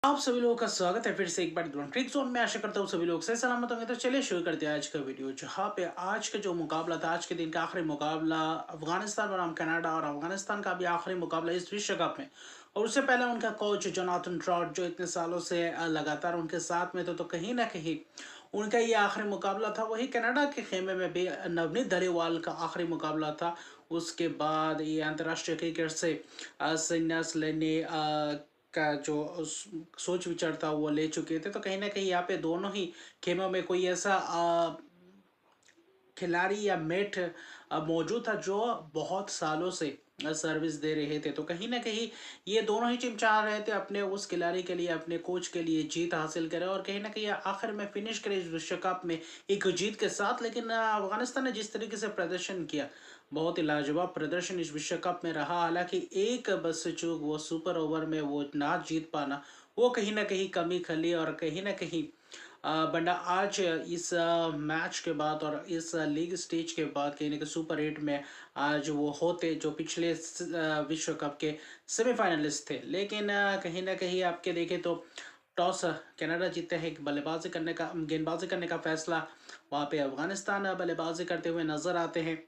आप सभी लोगों का स्वागत है फिर से एक बार ट्रिक जोन में। आशा करता हूँ सभी लोग सही सलामत होंगे। तो चलिए शुरू करते हैं आज का वीडियो, जहाँ पे आज का जो मुकाबला था, आज के दिन का आखिरी मुकाबला अफगानिस्तान बनाम कनाडा, और अफगानिस्तान का भी आखिरी मुकाबला इस विश्व कप में। और उससे पहले उनका कोच जोनाथन ट्रॉट, जो इतने सालों से लगातार उनके साथ में थे, तो कहीं ना कहीं उनका ये आखिरी मुकाबला था। वही कनाडा के खेमे में भी नवनीत धलीवाल का आखिरी मुकाबला था। उसके बाद ये अंतर्राष्ट्रीय क्रिकेट से संन्यास लेने का जो सोच विचार था वो ले चुके थे। तो कहीं ना कहीं यहाँ पे दोनों ही खेमों में कोई ऐसा खिलाड़ी या मेट मौजूद था जो बहुत सालों से सर्विस दे रहे थे। तो कहीं ना कहीं ये दोनों ही टीम चाह रहे थे अपने उस खिलाड़ी के लिए, अपने कोच के लिए जीत हासिल करें, और कहीं ना कहीं आखिर में फिनिश करें इस विश्व कप में एक जीत के साथ। लेकिन अफगानिस्तान ने जिस तरीके से प्रदर्शन किया, बहुत ही लाजवाब प्रदर्शन इस विश्व कप में रहा। हालांकि एक बस चूक, वो सुपर ओवर में वो ना जीत पाना, वो कहीं ना कहीं कमी खली। और कहीं ना कहीं बंडा आज इस मैच के बाद और इस लीग स्टेज के बाद कहीं ना कहीं सुपर 8 में आज वो होते जो पिछले विश्व कप के सेमीफाइनलिस्ट थे। लेकिन कहीं ना कहीं आपके देखें तो टॉस कनाडा जीते हैं, गेंदबाजी करने का फैसला वहाँ पे अफगानिस्तान बल्लेबाजी करते हुए नजर आते हैं।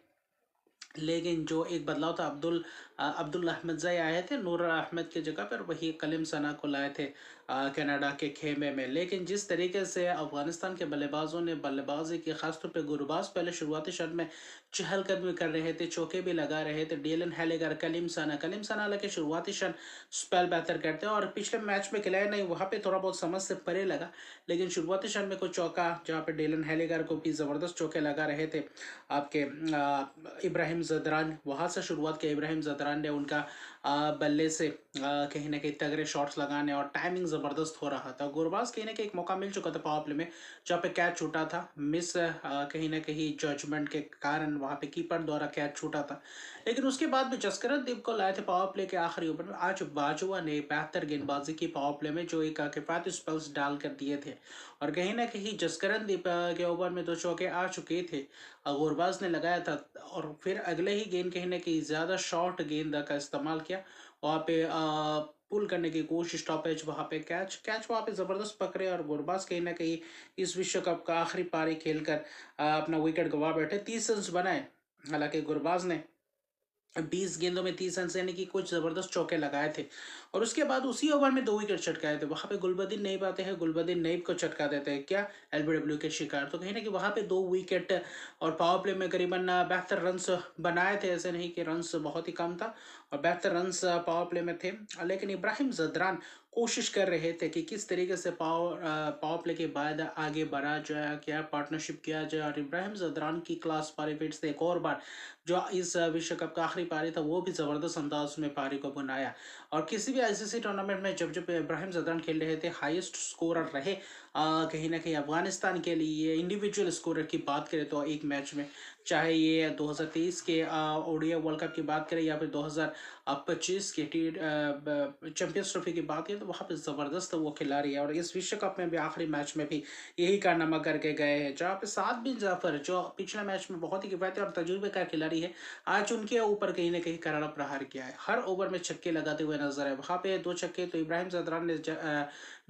लेकिन जो एक बदलाव था, अब्दुल अहमदजाई आए थे नूर अहमद की जगह पर, वही कलीम सना को लाए थे कनाडा के खेमे में। लेकिन जिस तरीके से अफगानिस्तान के बल्लेबाजों ने बल्लेबाजी की, खासतौर पे गुरबाज पहले शुरुआती शट में चहलकदमी कर रहे थे, चौके भी लगा रहे थे। डेलन हेलिगर, कलीम सना हालांकि शुरुआती शट स्पेल बेहतर करते हैं और पिछले मैच में खिलाया नहीं, वहाँ पे थोड़ा बहुत समझ से परे लगा। लेकिन शुरुआती शट में कुछ चौका, जहाँ पे डेलन हेलिगर को भी ज़बरदस्त चौके लगा रहे थे आपके इब्राहिम जदरान, वहाँ से शुरुआत किया। इब्राहिम जदरान ने उनका बल्ले से कहीं ना कहीं तगड़े शॉट्स लगाने, और टाइमिंग ज़बरदस्त हो रहा था। गुरबाज कहीं ना कहीं एक मौका मिल चुका था पावर प्ले में, जहाँ पे कैच छूटा था, मिस कहीं ना कहीं जजमेंट के कारण वहाँ पे कीपर द्वारा कैच छूटा था। लेकिन उसके बाद भी जसकरनदीप को लाए थे पावर प्ले के आखिरी ओवर में। आज बाजुआ ने बेहतर गेंदबाजी की पावर प्ले में, जो एक किफायती स्पेल्स डाल कर दिए थे। और कहीं ना कहीं जसकरनदीप के ओवर में दो चौके आ चुके थे, गुरबाज ने लगाया था। और फिर अगले ही गेंद कहीं ना कहीं ज़्यादा शॉर्ट गेंद का इस्तेमाल किया, वहाँ पे पुल करने की कोशिश, स्टॉपेज, वहाँ पे कैच कैच वहाँ पे ज़बरदस्त पकड़े। और गुरबाज कहीं ना कहीं इस विश्व कप का आखिरी पारी खेलकर अपना विकेट गंवा बैठे। 30 रन बनाए हालांकि गुरबाज ने, 20 गेंदों में 30 रन यानी कि कुछ जबरदस्त चौके लगाए थे। और उसके बाद उसी ओवर में 2 विकेट चटकाए थे। वहां पे गुलबदीन नईब आते हैं, गुलबदीन नईब को चटका देते हैं, क्या एलबीडब्ल्यू के शिकार। तो कहीं ना कहीं वहां पे 2 विकेट और पावर प्ले में करीबन 72 रन बनाए थे। ऐसे नहीं कि रन बहुत ही कम था, और 72 रन पावर प्ले में थे। लेकिन इब्राहिम जदरान कोशिश कर रहे थे कि किस तरीके से पावर प्ले के बाद आगे बढ़ा जाए, क्या पार्टनरशिप किया जाए। और इब्राहिम जदरान की क्लास पारी फिर से एक और बार, जो इस विश्व कप का आखिरी पारी था, वो भी ज़बरदस्त अंदाज में पारी को बनाया। और किसी भी आईसीसी टूर्नामेंट में जब जब इब्राहिम जदरान खेल रहे थे, हाईएस्ट स्कोरर रहे कहीं ना कहीं अफगानिस्तान के लिए। इंडिविजुअल स्कोरर की बात करें तो एक मैच में, चाहे ये 2023 के ओडीआई वर्ल्ड कप की बात करें या फिर 2025 के टी चैंपियंस ट्रॉफी की बात करें, तो वहाँ पे ज़बरदस्त वो खिलाड़ी है। और इस विश्व कप में भी आखिरी मैच में भी यही कारनामा करके गए हैं, जहाँ पे सात बिन जाफर, जो पिछले मैच में बहुत ही किफायती और तजुर्बेकार खिलाड़ी है, आज उनके ऊपर कहीं ना कहीं करारा प्रहार किया है। हर ओवर में छक्के लगाते हुए नजर है। वहाँ पे 2 छक्के तो इब्राहिम जदरान ने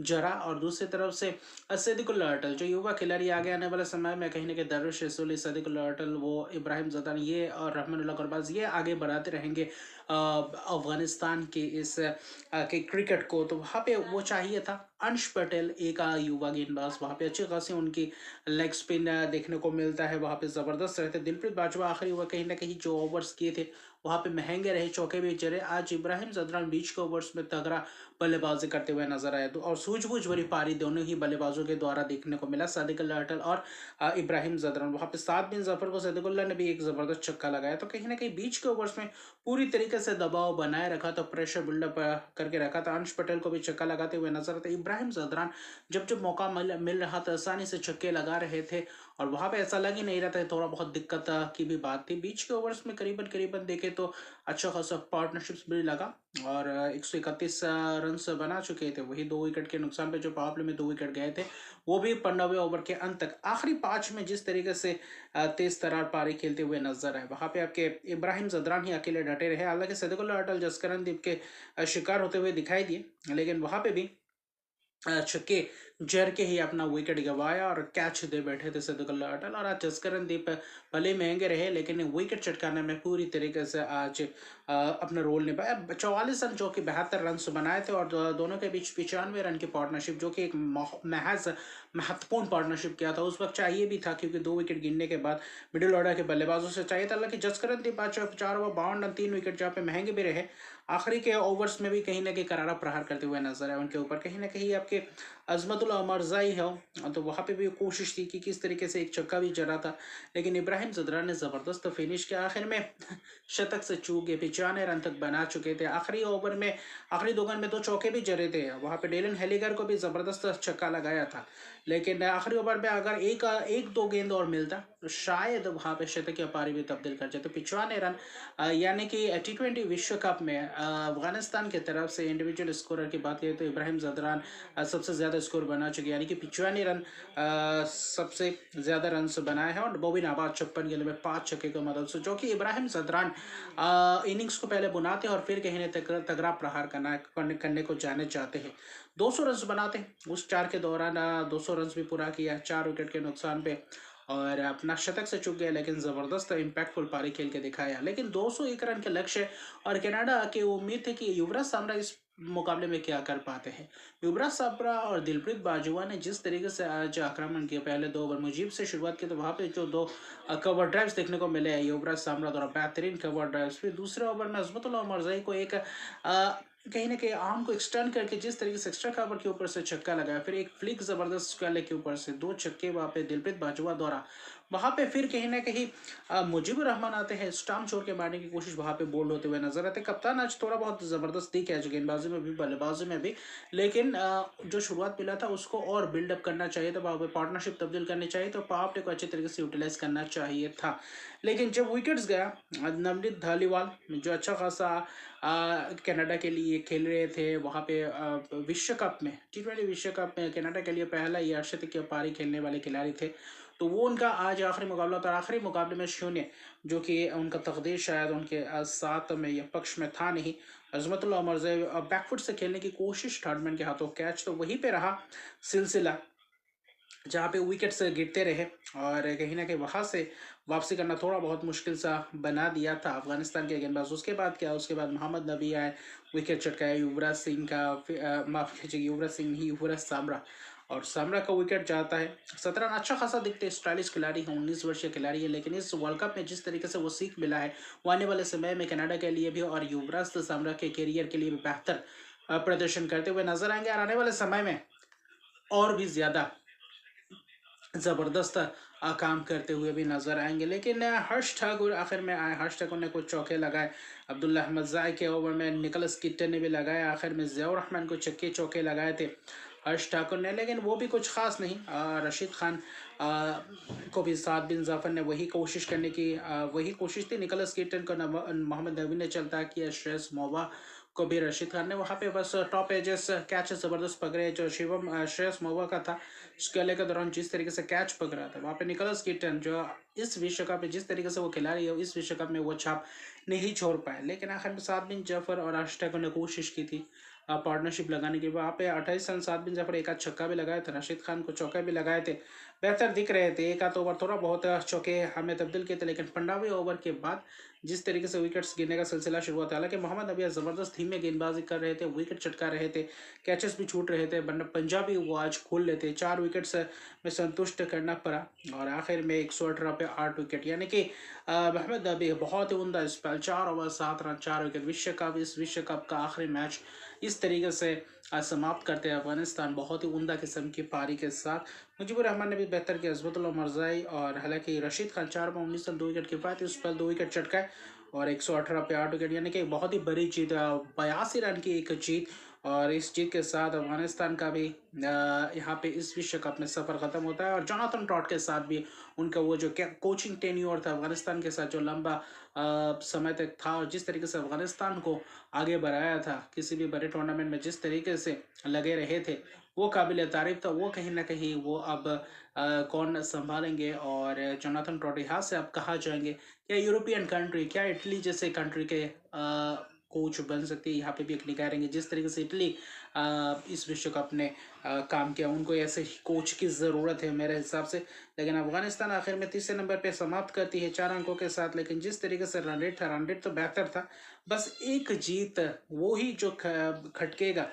जरा, और दूसरी तरफ से सदिकुल्ला अटल, जो युवा खिलाड़ी आगे आने वाले समय में कहीं ना कहीं दरुश रसूली, सदिकुल्ला अटल, वो इब्राहिम जदरान, ये और रहमानुल्लाह गुरबाज, ये आगे बढ़ाते रहेंगे अफगानिस्तान के इस के क्रिकेट को। तो वहाँ पे वो चाहिए था। अंश पटेल एक युवा गेंदबाज, वहाँ पे अच्छी खासी उनकी लेग स्पिन देखने को मिलता है, वहाँ पे ज़बरदस्त रहते। दिलप्रीत बाजवा आखिरी ओवर कहीं ना कहीं जो ओवर्स किए थे, वहाँ पे महंगे रहे, चौके भी चले। आज इब्राहिम जदरान बीच के ओवर्स में तगड़ा बल्लेबाजी करते हुए नजर आए। तो और सूझबूझ भरी पारी दोनों ही बल्लेबाजों के द्वारा देखने को मिला, सादिकुल्ला अटल और इब्राहिम जदरान। वहाँ पे 7 बिन जफर को सादिकुल्ला ने भी एक ज़बरदस्त छक्का लगाया। तो कहीं ना कहीं बीच के ओवर्स में पूरी तरीके से दबाव बनाए रखा था, प्रेशर बिल्डअप करके रखा था। अंश पटेल को भी छक्का लगाते हुए नजर आते। इब्राहिम जदरान जब जब मौका मिल रहा था, आसानी से छक्के लगा रहे थे, और वहां पे ऐसा लग ही नहीं रहा था। थोड़ा बहुत दिक्कत की भी बात थी। बीच के ओवर्स में करीबन करीबन देखे तो अच्छा खासा पार्टनरशिप्स भी लगा, और 131 रन बना चुके थे। वही 2 विकेट के नुकसान पे जो पावर प्ले में 2 विकेट गए थे, वो भी 15वें ओवर के अंत तक, आखिरी 5 में जिस तरीके से तेज तरार पारी खेलते हुए नजर आए, वहां पे आपके इब्राहिम जदरान ही अकेले डटे रहे। हालांकि सदिकुल्ला अटल जसकरनदीप के शिकार होते हुए दिखाई दिए, लेकिन वहां पे भी छक्के जर के ही अपना विकेट गंवाया और कैच दे बैठे थे सदुल्ला अटल। और आज जसकरनदीप भले महंगे रहे लेकिन विकेट चटकाने में पूरी तरीके से आज अपना रोल निभाया। 44 रन जो कि 72 रन बनाए थे और दोनों के बीच 95 रन की पार्टनरशिप जो कि एक महज महत्वपूर्ण पार्टनरशिप किया था। उस वक्त चाहिए भी था क्योंकि 2 विकेट गिरने के बाद मिडिल ऑर्डर के बल्लेबाजों से चाहिए था। हालांकि जसकरनदीप आज 4 ओवर 52 रन 3 विकेट जहाँ पे महंगे भी रहे, आखिरी के ओवर्स में भी कहीं ना कहीं करारा प्रहार करते हुए नजर आए उनके ऊपर। कहीं ना कहीं आपके अजमतुल अमरजाई है तो वहाँ पे भी कोशिश थी कि किस तरीके से एक छक्का भी जरा था, लेकिन इब्राहिम जदरान ने ज़बरदस्त फिनिश किया। आखिर में शतक से चूक गए, 95 रन तक बना चुके थे। आखिरी ओवर में आखिरी 2 गेंद में 2 चौके भी जरे थे। वहाँ पे डेलन हेलिगर को भी ज़बरदस्त छक्का लगाया था, लेकिन आखिरी ओवर में अगर एक दो गेंद और मिलता तो शायद वहाँ पे शतक या पारी भी तब्दील कर जाते। 95 रन यानी कि T20 विश्व कप में अफगानिस्तान की तरफ से इंडिविजुअल स्कोरर की बात करें तो इब्राहिम जदरान सबसे ज़्यादा स्कोर बना चुके, यानी कि 95 रन सबसे ज़्यादा रन बनाए हैं। और बोबिन आबाद 56 गेंद में 5 छक्के की मदद से, जो कि इब्राहिम जदरान इनिंग्स को पहले बुनाते हैं और फिर कहीं तगड़ा प्रहार करने को जाने चाहते हैं। 200 रन बनाते हैं, उस 4 के दौरान 200 रन भी पूरा किया 4 विकेट के नुकसान पे और अपना शतक से चूक गए, लेकिन ज़बरदस्त इम्पैक्टफुल पारी खेल के दिखाया। लेकिन 201 रन के लक्ष्य और कनाडा की उम्मीद थी कि युवराज सामरा इस मुकाबले में क्या कर पाते हैं। युवराज साबरा और दिलप्रीत बाजवा ने जिस तरीके से आज आक्रमण किया, पहले 2 ओवर मुजीब से शुरुआत की तो वहाँ पे जो 2 कवर ड्राइव्स देखने को मिले हैं युवराज सामरा द्वारा, बेहतरीन कवर ड्राइव्स। फिर दूसरे ओवर में अजमतुल्लाह मरज़ई को एक कहीं ना कहीं आर्म को एक्सटेंड करके जिस तरीके से एक्स्ट्रा कवर के ऊपर से छक्का लगाया, फिर एक फ्लिक जबरदस्त गले के ऊपर से 2 छक्के वहाँ पे दिलप्रीत बाजवा द्वारा। वहाँ पे फिर कहीं ना कहीं मुजीबुर रहमान आते हैं, स्टाम्प छोड़ के मारने की कोशिश वहाँ पे बोल्ड होते हुए नजर आते। कप्तान आज थोड़ा बहुत ज़बरदस्त दिखे आज गेंदबाजी में भी बल्लेबाजी में भी, लेकिन जो शुरुआत मिला था उसको और बिल्डअप करना चाहिए था, वहाँ पे पार्टनरशिप तब्दील करनी चाहिए तो पावर प्ले को अच्छे तरीके से यूटिलाइज करना चाहिए था। लेकिन जब विकेट्स गया, नवनीत धालीवाल जो अच्छा खासा कनाडा के लिए खेल रहे थे वहाँ पे विश्व कप में T20 विश्व कप में कनाडा के लिए पहला ये अर्धशतकीय पारी खेलने वाले खिलाड़ी थे, तो वो उनका आज आखिरी मुकाबला था। आखिरी मुकाबले में शून्य, जो कि उनका तकदीर शायद उनके साथ में या पक्ष में था नहीं। अजमतुल्लाह मरज़ई बैकफुट से खेलने की कोशिश, थर्डमैन के हाथों कैच, तो वहीं पे रहा सिलसिला जहाँ पे विकेट्स गिरते रहे और कहीं ना कहीं वहाँ से वापसी करना थोड़ा बहुत मुश्किल सा बना दिया था अफगानिस्तान के गेंदबाज। उसके बाद क्या, उसके बाद मोहम्मद नबी आए, विकेट चटकाया युवराज सिंह का, माफ कीजिए युवराज सिंह नहीं, युवराज सामरा, और सामरा का विकेट जाता है। 17 रन, अच्छा खासा दिखते स्टाइलिश खिलाड़ी है, 19 वर्षीय खिलाड़ी है, लेकिन इस वर्ल्ड कप में जिस तरीके से वो सीख मिला है वो आने वाले समय में कनाडा के लिए भी और युवराज सामरा के करियर के लिए भी बेहतर प्रदर्शन करते हुए नजर आएंगे और आने वाले समय में और भी ज्यादा ज़बरदस्त काम करते हुए भी नजर आएंगे। लेकिन हर्ष ठाकुर आखिर में आए, हर्ष ठाकुर ने कुछ चौके लगाए, अब्दुल्ला अहमद ज़ाई के ओवर में निकोलस किट्टर ने भी लगाया, आखिर में ज़ियाउर रहमान को छक्के चौके लगाए थे हर्ष ठाकुर ने, लेकिन वो भी कुछ खास नहीं। रशीद खान को भी साद बिन जाफर ने वही कोशिश थी। निकोलस किटन को मोहम्मद नबी ने चलता किया, श्रेयस मोवा को भी रशीद खान ने वहाँ पे बस टॉप एजेस कैच ज़बरदस्त पकड़े, जो शिवम श्रेयस मोवा का था स्केले के दौरान जिस तरीके से कैच पकड़ा था वहाँ पे निकोलस किटन जो इस विश्व कप में जिस तरीके से वो खिलाड़ी है इस विश्व कप में वो छाप नहीं छोड़ पाए। लेकिन आखिर में साद बिन जाफर और अशटक ने कोशिश की थी पार्टनरशिप लगाने के, वहाँ पे 28 रन साद बिन जाफर एक आध छक्का भी लगाए थे, रशीद खान को चौके भी लगाए थे, बेहतर दिख रहे थे। एक आध ओवर थोड़ा बहुत चौके हमें तब्दील किए थे, लेकिन 15वें ओवर के बाद जिस तरीके से विकेट्स गिरने का सिलसिला शुरू हुआ था, हालांकि मोहम्मद नबी ज़बरदस्त धीमे गेंदबाजी कर रहे थे, विकेट चटका रहे थे, कैचेस भी छूट रहे थे, वरना पंजाबी वो आज खोल लेते। 4 विकेट्स में संतुष्ट करना पड़ा और आखिर में 118 पे 8 विकेट, यानी कि मोहम्मद नबी बहुत ही उमदा स्पेल, 4 ओवर 7 रन 4 विकेट। इस विश्व कप का आखिरी मैच इस तरीके से समाप्त करते हैं अफगानिस्तान बहुत ही उमदा किस्म की पारी के साथ। मुजीबुर रहमान ने भी बेहतर किया, अजमतुल्लाह मरज़ई और हालांकि रशीद खान 4 पर 19 रन 2 विकेट किफायती, उस पर 2 विकेट चटकाए और 118 पे 8 विकेट, यानी कि बहुत ही बड़ी जीत, 82 रन की एक जीत। और इस जीत के साथ अफगानिस्तान का भी यहाँ पे इस विश्व कप में सफ़र ख़त्म होता है और जोनाथन ट्रॉट के साथ भी उनका वो जो क्या कोचिंग टेन्योर था अफगानिस्तान के साथ जो लंबा समय तक था और जिस तरीके से अफगानिस्तान को आगे बढ़ाया था किसी भी बड़े टूर्नामेंट में जिस तरीके से लगे रहे थे वो काबिल तारीफ था। वो कहीं ना कहीं वो अब कौन संभालेंगे और जोनाथन ट्रॉट यहाँ से अब कहाँ जाएंगे, क्या यूरोपियन कंट्री, क्या इटली जैसे कंट्री के कोच बन सकती है, यहाँ पे भी एक निगाह रहेंगे। जिस तरीके से इटली इस विश्व कप ने काम किया, उनको ऐसे कोच की ज़रूरत है मेरे हिसाब से। लेकिन अफगानिस्तान आखिर में तीसरे नंबर पे समाप्त करती है 4 अंकों के साथ। लेकिन जिस तरीके से रन रेट था, रन रेट तो बेहतर था, बस एक जीत वो ही जो खटकेगा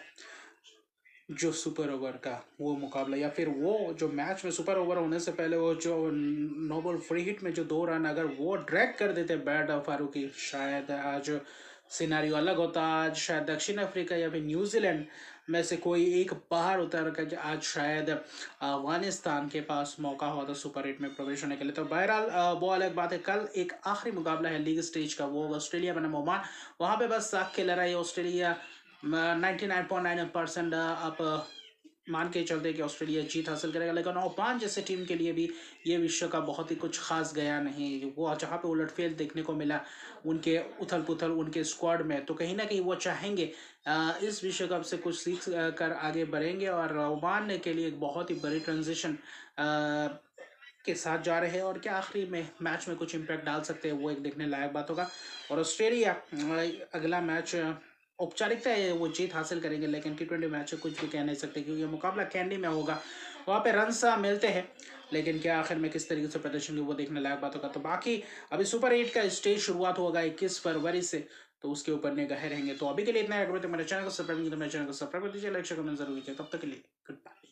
जो सुपर ओवर का वो मुकाबला, या फिर वो जो मैच में सुपर ओवर होने से पहले वो जो नो बॉल फ्री हिट में जो 2 रन अगर वो ड्रैग कर देते बैट फारूकी, शायद आज सिनारियो अलग होता। आज शायद दक्षिण अफ्रीका या फिर न्यूजीलैंड में से कोई एक बाहर उतर कर आज शायद अफगानिस्तान के पास मौका हुआ था सुपर एट में प्रवेश होने के लिए। तो बहरहाल वो अलग बात है। कल एक आखिरी मुकाबला है लीग स्टेज का, वो ऑस्ट्रेलिया बनाम ओमान। वहाँ पे बस साख के लड़ाई, ऑस्ट्रेलिया 99.9% आप मान के चलते कि ऑस्ट्रेलिया जीत हासिल करेगा। लेकिन ओमान जैसे टीम के लिए भी ये विश्व का बहुत ही कुछ खास गया नहीं। वो जहाँ पे उलटफेर देखने को मिला उनके उथल पुथल उनके स्क्वाड में, तो कहीं ना कहीं वो चाहेंगे इस विश्व कप से कुछ सीख कर आगे बढ़ेंगे। और ओमान के लिए एक बहुत ही बड़ी ट्रांजिशन के साथ जा रहे हैं, और क्या आखिरी में मैच में कुछ इम्पैक्ट डाल सकते हैं वो एक देखने लायक बात होगा। और ऑस्ट्रेलिया अगला मैच औपचारिकता है वो जीत हासिल करेंगे, लेकिन T20 मैच में कुछ भी कह नहीं सकते क्योंकि ये मुकाबला कैंडी में होगा। वहाँ पे रन मिलते हैं, लेकिन क्या आखिर में किस तरीके से प्रदर्शन की वो देखने लायक बात होगा। तो बाकी अभी सुपर 8 का स्टेज शुरुआत होगा 21 फरवरी से, तो उसके ऊपर निगाह रहेंगे। तो अभी के लिए इतना है। अगर तो मेरे चैनल को सब्सक्राइब नहीं, तो मेरे चैनल को सब्सक्राइब कर दीजिए, लाइक शेयर कमेंट जरूर कीजिए। तब तक के लिए गुड बाय।